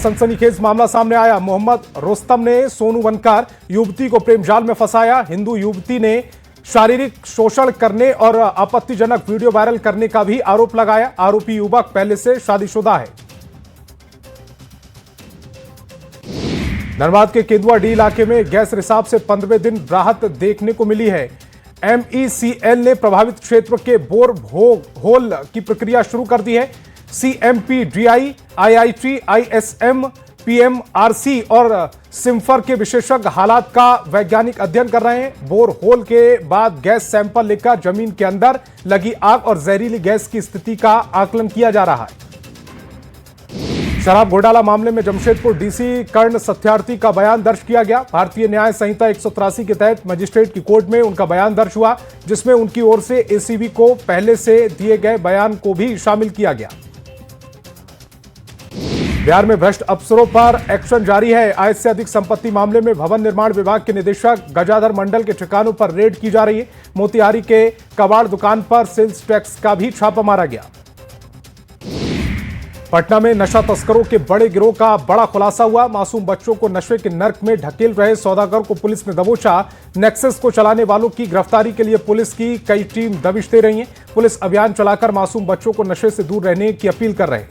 सनसनीखेज मामला सामने आया। मोहम्मद रुस्तम ने सोनू बनकर युवती को प्रेम जाल में फंसाया। हिंदू युवती ने शारीरिक शोषण करने और आपत्तिजनक वीडियो वायरल करने का भी आरोप लगाया। आरोपी युवक पहले से शादीशुदा है। धनबाद के केंदुआ-डी इलाके में गैस रिसाव से 15वें दिन राहत देखने को मिली है। MECL ने प्रभावित क्षेत्र के बोर होल की प्रक्रिया शुरू कर दी है। CMPDI, IIT, ISM, PMRC और सिम्फर के विशेषज्ञ हालात का वैज्ञानिक अध्ययन कर रहे हैं। बोर होल के बाद गैस सैंपल लेकर जमीन के अंदर लगी आग और जहरीली गैस की स्थिति का आकलन किया जा रहा है। शराब घोटाला मामले में जमशेदपुर DC कर्ण सत्यार्थी का बयान दर्ज किया गया। भारतीय न्याय संहिता 183 के तहत मजिस्ट्रेट की कोर्ट में उनका बयान दर्ज हुआ, जिसमें उनकी ओर से ACB को पहले से दिए गए बयान को भी शामिल किया गया। बिहार में भ्रष्ट अफसरों पर एक्शन जारी है। आय से अधिक संपत्ति मामले में भवन निर्माण विभाग के निदेशक गजाधर मंडल के ठिकानों पर रेड की जा रही है। मोतिहारी के कबाड़ दुकान पर सेल्स टैक्स का भी छापा मारा गया। पटना में नशा तस्करों के बड़े गिरोह का बड़ा खुलासा हुआ। मासूम बच्चों को नशे के नर्क में ढकेल रहे सौदागर को पुलिस ने दबोचा। नेक्सस को चलाने वालों की गिरफ्तारी के लिए पुलिस की कई टीम दबिश दे रही है। पुलिस अभियान चलाकर मासूम बच्चों को नशे से दूर रहने की अपील कर रहे हैं।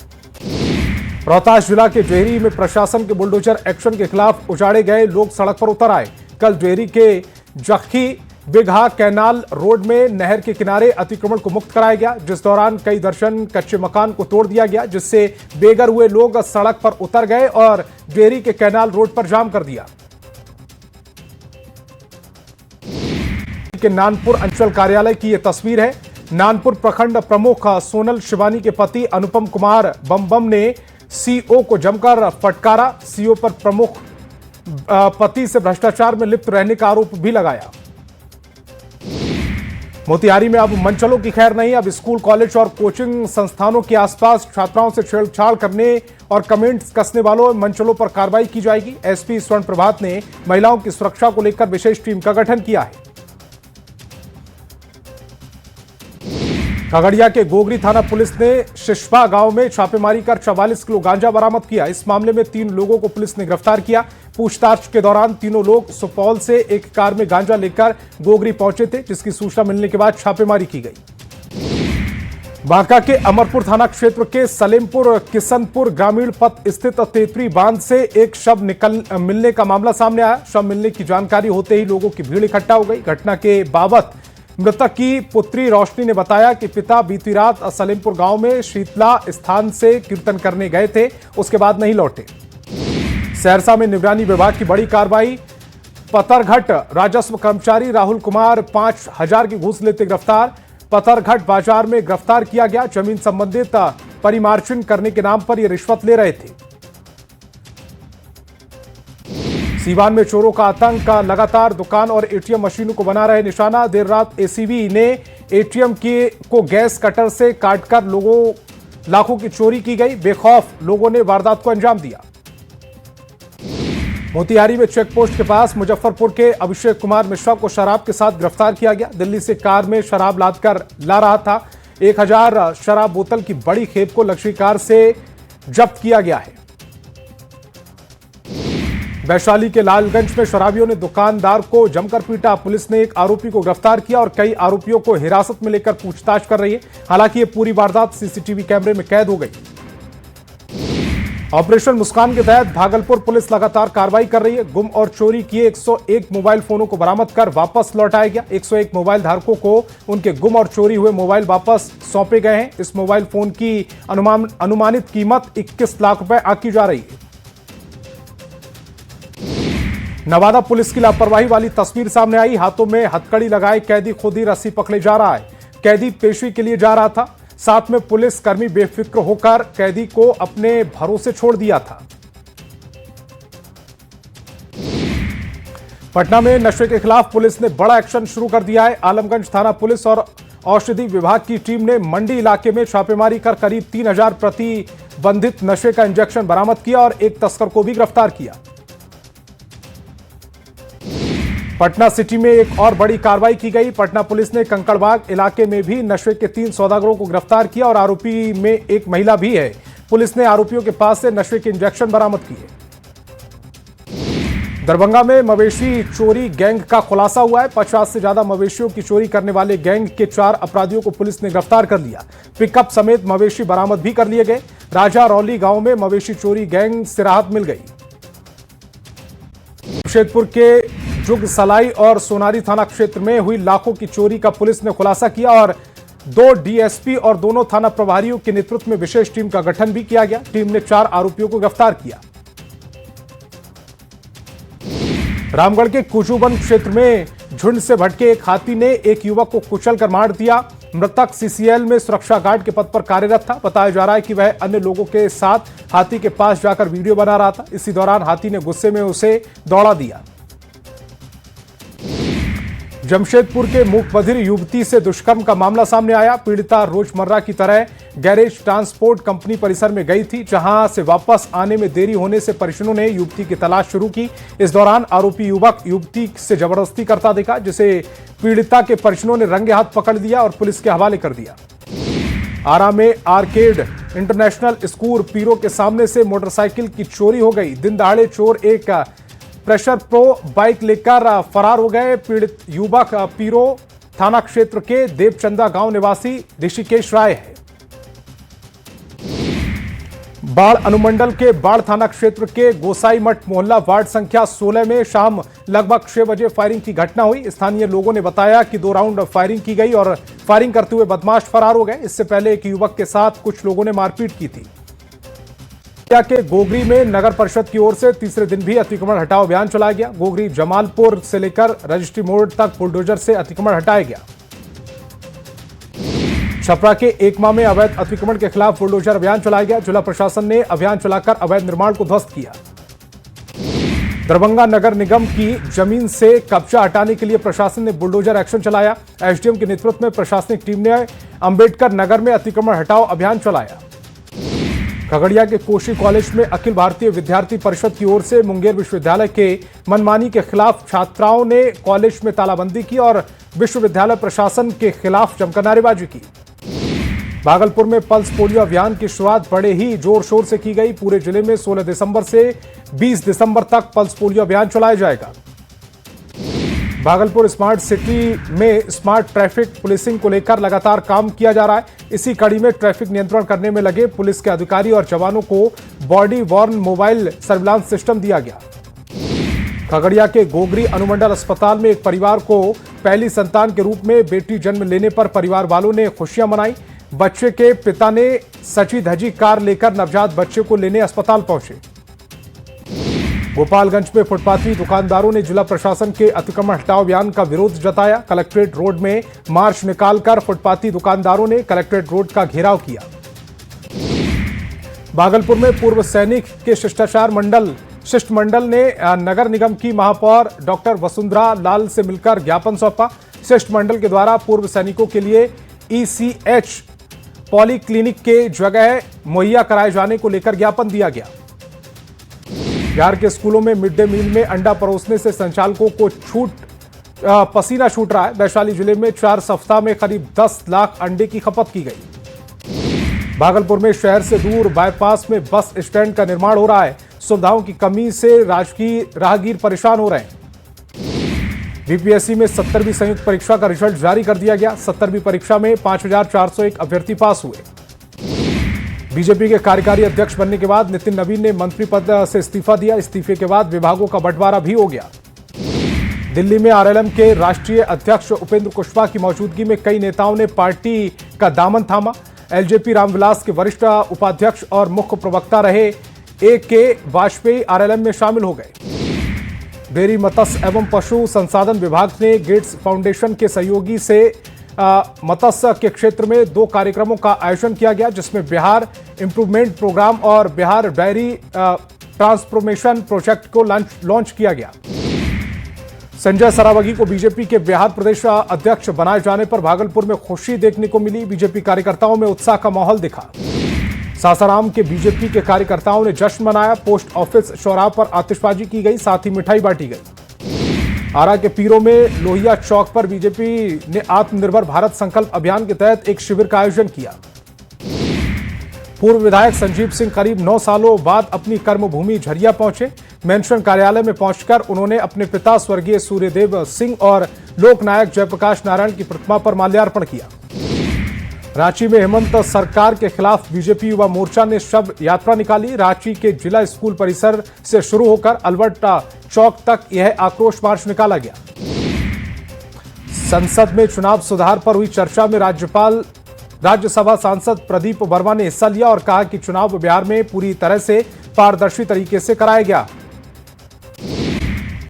रोहतास जिला के डेहरी में प्रशासन के बुलडोजर एक्शन के खिलाफ उजाड़े गए लोग सड़क पर उतर आए। कल डेहरी के जखी बिघा कैनाल रोड में नहर के किनारे अतिक्रमण को मुक्त कराया गया, जिस दौरान कई दर्जन कच्चे मकान को तोड़ दिया गया, जिससे बेघर हुए लोग सड़क पर उतर गए और डेहरी के कैनाल रोड पर जाम कर दिया। के नानपुर अंचल कार्यालय की यह तस्वीर है। नानपुर प्रखंड प्रमुख सोनल शिवानी के पति अनुपम कुमार बम ने CO को जमकर फटकारा। CO पर प्रमुख पति से भ्रष्टाचार में लिप्त रहने का आरोप भी लगाया। मोतिहारी में अब मनचलों की खैर नहीं। अब स्कूल, कॉलेज और कोचिंग संस्थानों के आसपास छात्राओं से छेड़छाड़ करने और कमेंट्स कसने वालों मनचलों पर कार्रवाई की जाएगी। SP स्वर्ण प्रभात ने महिलाओं की सुरक्षा को लेकर विशेष टीम का गठन किया है। खगड़िया के गोगरी थाना पुलिस ने शिशपा गांव में छापेमारी कर 44 किलो गांजा बरामद किया। इस मामले में 3 लोगों को पुलिस ने गिरफ्तार किया। पूछताछ के दौरान तीनों लोग सुपौल से एक कार में गांजा लेकर गोगरी पहुंचे थे, जिसकी सूचना मिलने के बाद छापेमारी की गई। बांका के अमरपुर थाना क्षेत्र के सलेमपुर किशनपुर ग्रामीण पथ स्थित तेतरी बांध से एक शव मिलने का मामला सामने आया। शव मिलने की जानकारी होते ही लोगों की भीड़ इकट्ठा हो गई। घटना के बाबत मृतक की पुत्री रोशनी ने बताया कि पिता बीती रात सलेमपुर गांव में शीतला स्थान से कीर्तन करने गए थे, उसके बाद नहीं लौटे। सहरसा में निगरानी विभाग की बड़ी कार्रवाई। पथरघट राजस्व कर्मचारी राहुल कुमार 5000 की घूस लेते गिरफ्तार। पथरघट बाजार में गिरफ्तार किया गया। जमीन संबंधित परिमार्जन करने के नाम पर यह रिश्वत ले रहे थे। सीवान में चोरों का आतंक का लगातार दुकान और ATM मशीनों को बना रहे निशाना। देर रात ACB ने ATM को गैस कटर से काटकर लाखों की चोरी की गई। बेखौफ लोगों ने वारदात को अंजाम दिया। मोतिहारी में चेक पोस्ट के पास मुजफ्फरपुर के अभिषेक कुमार मिश्रा को शराब के साथ गिरफ्तार किया गया। दिल्ली से कार में शराब लादकर ला रहा था। 1000 शराब बोतल की बड़ी खेप को लक्ष्मी कार से जब्त किया गया है। वैशाली के लालगंज में शराबियों ने दुकानदार को जमकर पीटा। पुलिस ने एक आरोपी को गिरफ्तार किया और कई आरोपियों को हिरासत में लेकर पूछताछ कर रही है। हालांकि ये पूरी वारदात CCTV कैमरे में कैद हो गई। ऑपरेशन मुस्कान के तहत भागलपुर पुलिस लगातार कार्रवाई कर रही है। गुम और चोरी किए 101 मोबाइल फोनों को बरामद कर वापस लौटाया गया। 101 मोबाइल धारकों को उनके गुम और चोरी हुए मोबाइल वापस सौंपे गए हैं। इस मोबाइल फोन की अनुमानित कीमत 21 लाख रुपए आंकी जा रही है। नवादा पुलिस की लापरवाही वाली तस्वीर सामने आई। हाथों में हथकड़ी लगाए कैदी खुद ही रस्सी पकड़े जा रहा है। कैदी पेशी के लिए जा रहा था, साथ में पुलिस कर्मी बेफिक्र होकर कैदी को अपने भरोसे छोड़ दिया था। पटना में नशे के खिलाफ पुलिस ने बड़ा एक्शन शुरू कर दिया है। आलमगंज थाना पुलिस और औषधि विभाग की टीम ने मंडी इलाके में छापेमारी कर करीब 3000 प्रतिबंधित नशे का इंजेक्शन बरामद किया और एक तस्कर को भी गिरफ्तार किया। पटना सिटी में एक और बड़ी कार्रवाई की गई। पटना पुलिस ने कंकड़बाग इलाके में भी नशे के 3 सौदागरों को गिरफ्तार किया और आरोपी में एक महिला भी है। पुलिस ने आरोपियों के पास से नशे के इंजेक्शन बरामद किए। दरभंगा में मवेशी चोरी गैंग का खुलासा हुआ है। 50 से ज्यादा मवेशियों की चोरी करने वाले गैंग के 4 अपराधियों को पुलिस ने गिरफ्तार कर लिया। पिकअप समेत मवेशी बरामद भी कर लिए गए। राजा रौली गांव में मवेशी चोरी गैंग से राहत मिल गई। जमशेदपुर के जुग सलाई और सोनारी थाना क्षेत्र में हुई लाखों की चोरी का पुलिस ने खुलासा किया और 2 डीएसपी और दोनों थाना प्रभारियों के नेतृत्व में विशेष टीम का गठन भी किया गया। टीम ने 4 आरोपियों को गिरफ्तार किया। रामगढ़ के कुजूबन क्षेत्र में झुंड से भटके एक हाथी ने एक युवक को कुचलकर मार दिया। मृतक सीसीएल में सुरक्षा गार्ड के पद पर कार्यरत था। बताया जा रहा है कि वह अन्य लोगों के साथ हाथी के पास जाकर वीडियो बना रहा था। इसी दौरान हाथी ने गुस्से में उसे दौड़ा दिया। जमशेदपुर के मूक बधिर युवती से दुष्कर्म का मामला सामने आया। पीड़िता रोजमर्रा की तरह गैरेज ट्रांसपोर्ट कंपनी परिसर में गई थी, जहां से वापस आने में देरी होने से परिजनों ने युवती की तलाश शुरू की। इस दौरान आरोपी युवक युवती से जबरदस्ती करता दिखा, जिसे पीड़िता के परिजनों ने रंगे हाथ पकड़ लिया और पुलिस के हवाले कर दिया। आरा में आर्केड इंटरनेशनल स्कूल पीरो के सामने से मोटरसाइकिल की चोरी हो गई। दिन दहाड़े चोर एक प्रेशर प्रो बाइक लेकर फरार हो गए। पीड़ित युवक पीरो थाना क्षेत्र के देवचंदा गांव निवासी ऋषिकेश राय है। बाढ़ अनुमंडल के बाढ़ थाना क्षेत्र के गोसाई मठ मोहल्ला वार्ड संख्या 16 में शाम लगभग 6 बजे फायरिंग की घटना हुई। स्थानीय लोगों ने बताया कि 2 राउंड फायरिंग की गई और फायरिंग करते हुए बदमाश फरार हो गए। इससे पहले एक युवक के साथ कुछ लोगों ने मारपीट की थी। के गोगरी में नगर परिषद की ओर से तीसरे दिन भी अतिक्रमण हटाओ अभियान चलाया गया। गोगरी जमालपुर से लेकर रजिस्ट्री मोड़ तक बुलडोजर से अतिक्रमण हटाया गया। छपरा के एकमा में अवैध अतिक्रमण के खिलाफ बुलडोजर अभियान चलाया गया। जिला प्रशासन ने अभियान चलाकर अवैध निर्माण को ध्वस्त किया। दरभंगा नगर निगम की जमीन से कब्जा हटाने के लिए प्रशासन ने बुलडोजर एक्शन चलाया। एसडीएम के नेतृत्व में प्रशासनिक टीम ने अंबेडकर नगर में अतिक्रमण हटाओ अभियान चलाया। खगड़िया के कोशी कॉलेज में अखिल भारतीय विद्यार्थी परिषद की ओर से मुंगेर विश्वविद्यालय के मनमानी के खिलाफ छात्राओं ने कॉलेज में तालाबंदी की और विश्वविद्यालय प्रशासन के खिलाफ जमकर नारेबाजी की। भागलपुर में पल्स पोलियो अभियान की शुरुआत बड़े ही जोर शोर से की गई। पूरे जिले में 16 दिसंबर से 20 दिसंबर तक पल्स पोलियो अभियान चलाया जाएगा। भागलपुर स्मार्ट सिटी में स्मार्ट ट्रैफिक पुलिसिंग को लेकर लगातार काम किया जा रहा है। इसी कड़ी में ट्रैफिक नियंत्रण करने में लगे पुलिस के अधिकारी और जवानों को body worn mobile surveillance system दिया गया। खगड़िया के गोगरी अनुमंडल अस्पताल में एक परिवार को पहली संतान के रूप में बेटी जन्म लेने पर परिवार वालों ने खुशियां मनाई। बच्चे के पिता ने सची धजी कार लेकर नवजात बच्चे को लेने अस्पताल पहुंचे। गोपालगंज में फुटपाथी दुकानदारों ने जिला प्रशासन के अतिक्रमण हटाओ अभियान का विरोध जताया। कलेक्ट्रेट रोड में मार्च निकालकर फुटपाथी दुकानदारों ने कलेक्ट्रेट रोड का घेराव किया। भागलपुर में पूर्व सैनिक के शिष्टमंडल ने नगर निगम की महापौर डॉक्टर वसुंधरा लाल से मिलकर ज्ञापन सौंपा। शिष्टमंडल के द्वारा पूर्व सैनिकों के लिए ईसीएच पॉलीक्लिनिक के जगह मुहैया कराए जाने को लेकर ज्ञापन दिया गया। बिहार के स्कूलों में मिड डे मील में अंडा परोसने से संचालकों को पसीना छूट रहा है। वैशाली जिले में 4 सप्ताह में करीब 10 लाख अंडे की खपत की गई। भागलपुर में शहर से दूर बाईपास में बस स्टैंड का निर्माण हो रहा है। सुविधाओं की कमी से राहगीर परेशान हो रहे हैं। बीपीएससी में 70वीं संयुक्त परीक्षा का रिजल्ट जारी कर दिया गया। 70वीं परीक्षा में 5401 अभ्यर्थी पास हुए। बीजेपी के कार्यकारी अध्यक्ष बनने के बाद नितिन नवीन ने मंत्री पद से इस्तीफा दिया। इस्तीफे के बाद विभागों का बंटवारा भी हो गया। दिल्ली में आरएलएम के राष्ट्रीय अध्यक्ष उपेंद्र कुशवाहा की मौजूदगी में कई नेताओं ने पार्टी का दामन थामा। एलजेपी रामविलास के वरिष्ठ उपाध्यक्ष और मुख्य प्रवक्ता रहे ए.के. वाजपेयी आरएलएम में शामिल हो गए। डेयरी, मत्स्य एवं पशु संसाधन विभाग ने गेट्स फाउंडेशन के सहयोगी से मत्स्य के क्षेत्र में 2 कार्यक्रमों का आयोजन किया गया, जिसमें बिहार इंप्रूवमेंट प्रोग्राम और बिहार डेयरी ट्रांसफॉर्मेशन प्रोजेक्ट को लॉन्च किया गया। संजय सरावगी को बीजेपी के बिहार प्रदेश अध्यक्ष बनाए जाने पर भागलपुर में खुशी देखने को मिली। बीजेपी कार्यकर्ताओं में उत्साह का माहौल दिखा। सासाराम के बीजेपी के कार्यकर्ताओं ने जश्न मनाया। पोस्ट ऑफिस चौराहे पर आतिशबाजी की गई, साथ ही मिठाई बांटी गई। आरा के पीरो में लोहिया चौक पर बीजेपी ने आत्मनिर्भर भारत संकल्प अभियान के तहत एक शिविर का आयोजन किया। पूर्व विधायक संजीव सिंह करीब 9 सालों बाद अपनी कर्मभूमि झरिया पहुंचे। मेंशन कार्यालय में पहुंचकर उन्होंने अपने पिता स्वर्गीय सूर्यदेव सिंह और लोकनायक जयप्रकाश नारायण की प्रतिमा पर माल्यार्पण किया। रांची में हेमंत सरकार के खिलाफ बीजेपी युवा मोर्चा ने शव यात्रा निकाली। रांची के जिला स्कूल परिसर से शुरू होकर अल्बर्ट चौक तक यह आक्रोश मार्च निकाला गया। संसद में चुनाव सुधार पर हुई चर्चा में राज्यसभा सांसद प्रदीप वर्मा ने हिस्सा लिया और कहा कि चुनाव बिहार में पूरी तरह से पारदर्शी तरीके से कराया गया।